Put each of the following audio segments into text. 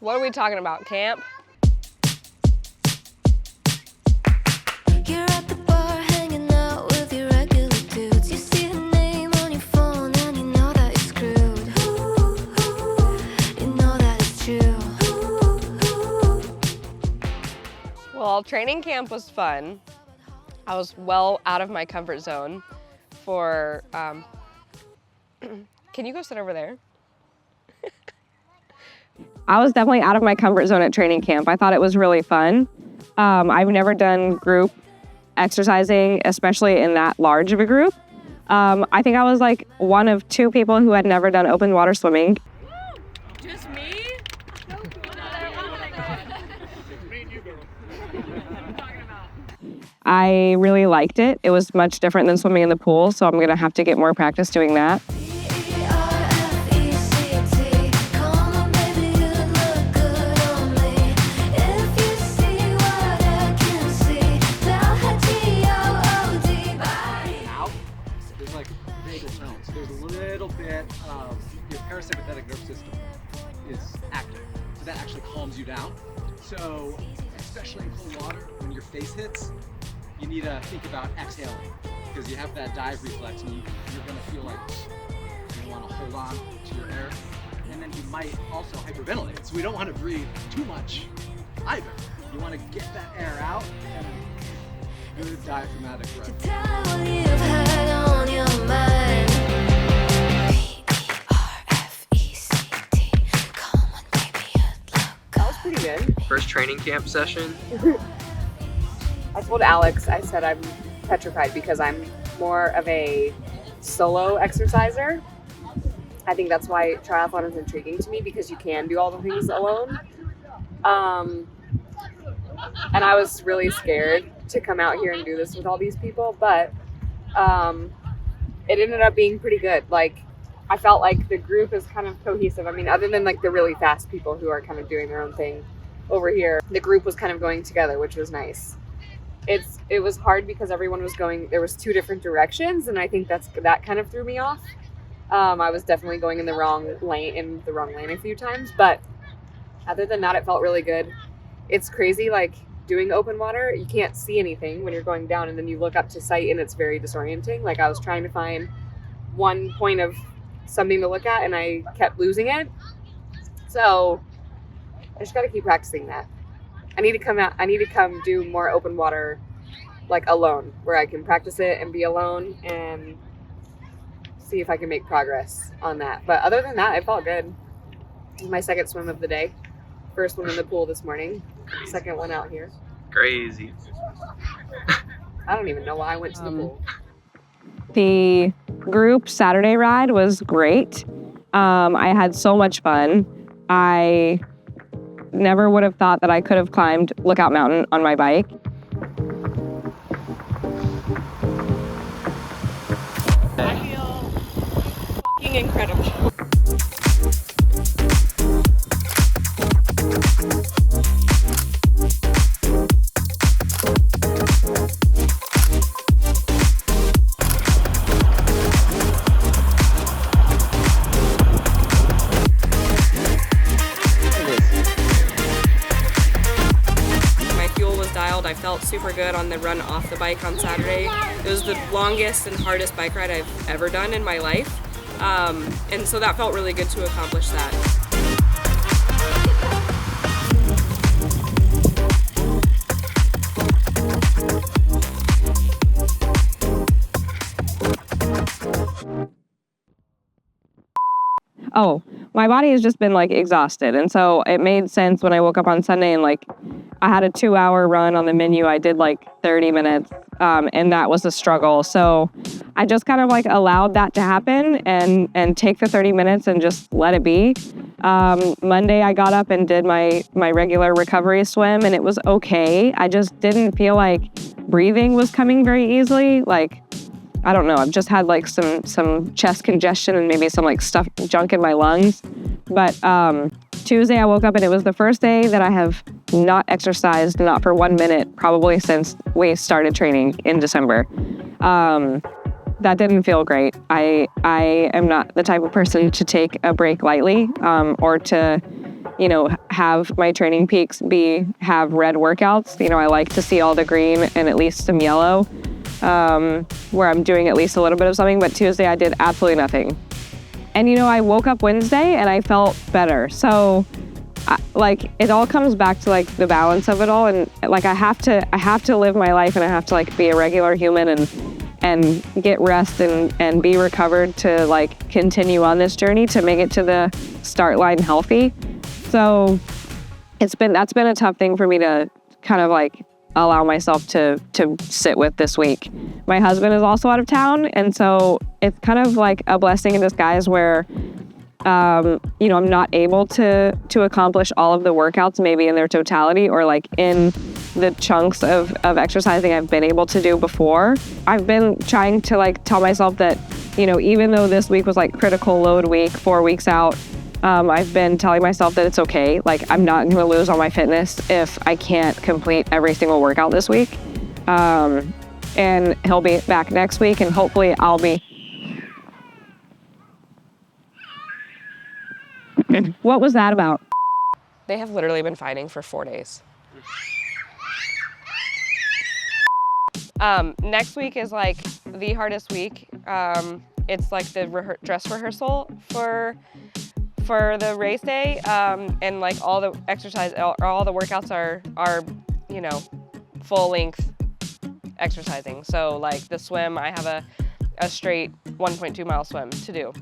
What are we talking about? Camp? You're at the bar hanging out with your regular dudes. You see her name on your phone and you know that you're screwed. You know that it's true. Well, training camp was fun. I was well out of my comfort zone for, can you go sit over there? I was definitely out of my comfort zone at training camp. I thought it was really fun. I've never done group exercising, especially in that large of a group. I think I was like one of 2 people who had never done open water swimming. Just me? I really liked it. It was much different than swimming in the pool, so I'm gonna have to get more practice doing that. There's like vagal tones. There's a little bit of your parasympathetic nervous system is active. So that actually calms you down. So especially in cold water, when your face hits, you need to think about exhaling because you have that dive reflex and you're going to feel like you want to hold on to your air. And then you might also hyperventilate. So we don't want to breathe too much either. You want to get that air out and good diaphragmatic breath. Tell what you've had on your mind. P-E-R-F-E-C-T. Come on, baby, you'd look That was pretty good. First training camp session. I told Alex, I said I'm petrified because I'm more of a solo exerciser. I think that's why triathlon is intriguing to me because you can do all the things alone. And I was really scared to come out here and do this with all these people, but it ended up being pretty good. Like, I felt like the group is kind of cohesive. I mean, other than like the really fast people who are kind of doing their own thing over here, the group was kind of going together, which was nice. It was hard because everyone was going, there was 2 different directions, and I think that kind of threw me off. I was definitely going in the wrong lane a few times, but other than that, it felt really good. It's crazy, like doing open water, you can't see anything when you're going down, and then you look up to sight and it's very disorienting. Like, I was trying to find one point of something to look at and I kept losing it. So I just got to keep practicing that. I need to come do more open water, like alone, where I can practice it and be alone and see if I can make progress on that. But other than that, it felt good. My second swim of the day. First one in the pool this morning. Second one out here. Crazy. I don't even know why I went to the pool. The group Saturday ride was great. I had so much fun. I never would have thought that I could have climbed Lookout Mountain on my bike. I feel fucking incredible. I felt super good on the run off the bike on Saturday. It was the longest and hardest bike ride I've ever done in my life. And so that felt really good to accomplish that. Oh, my body has just been like exhausted. And so it made sense when I woke up on Sunday and like I had a 2-hour run on the menu. I did like 30 minutes and that was a struggle. So I just kind of like allowed that to happen and take the 30 minutes and just let it be. Monday I got up and did my regular recovery swim and it was okay. I just didn't feel like breathing was coming very easily. Like, I don't know, I've just had like some chest congestion and maybe some like junk in my lungs. But Tuesday I woke up and it was the first day that I have not exercised, not for 1 minute, probably since we started training in December. That didn't feel great. I am not the type of person to take a break lightly or to have my training peaks have red workouts. I like to see all the green and at least some yellow, where I'm doing at least a little bit of something. But Tuesday I did absolutely nothing. And I woke up Wednesday and I felt better. So it all comes back to the balance of it all. And I have to live my life, and I have to be a regular human and get rest and be recovered to continue on this journey to make it to the start line healthy. So that's been a tough thing for me to kind of allow myself to sit with this week. My husband is also out of town, and so it's kind of a blessing in disguise where I'm not able to accomplish all of the workouts maybe in their totality, or in the chunks of exercising I've been able to do before. I've been trying to tell myself that, even though this week was critical load week, 4 weeks out, I've been telling myself that it's okay. I'm not going to lose all my fitness if I can't complete every single workout this week. And he'll be back next week, and hopefully I'll be. What was that about? They have literally been fighting for 4 days. Next week is the hardest week. It's the dress rehearsal for the race day, and all the exercise, all the workouts are full length exercising. So the swim, I have a straight 1.2 mile swim to do.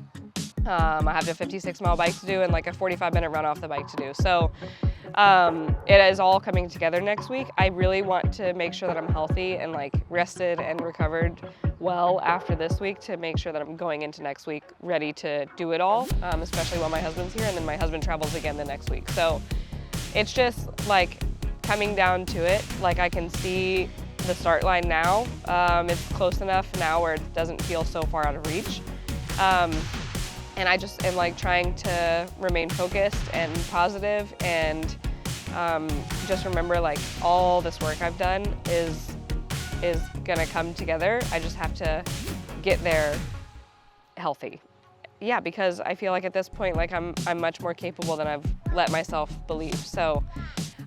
I have a 56-mile bike to do and a 45-minute run off the bike to do. So it is all coming together next week. I really want to make sure that I'm healthy and rested and recovered well after this week, to make sure that I'm going into next week ready to do it all, especially while my husband's here, and then my husband travels again the next week. So it's just coming down to it. I can see the start line now. It's close enough now where it doesn't feel so far out of reach. And I just am trying to remain focused and positive, and just remember all this work I've done is gonna come together. I just have to get there healthy. Yeah, because I feel at this point I'm much more capable than I've let myself believe. So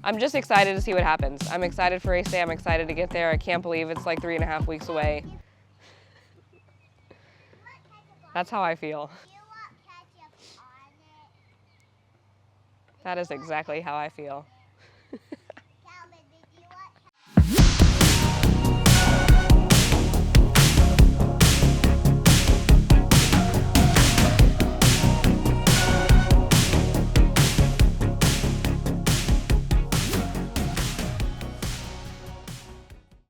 I'm just excited to see what happens. I'm excited for race day. I'm excited to get there. I can't believe it's 3.5 weeks away. That's how I feel. That is exactly how I feel.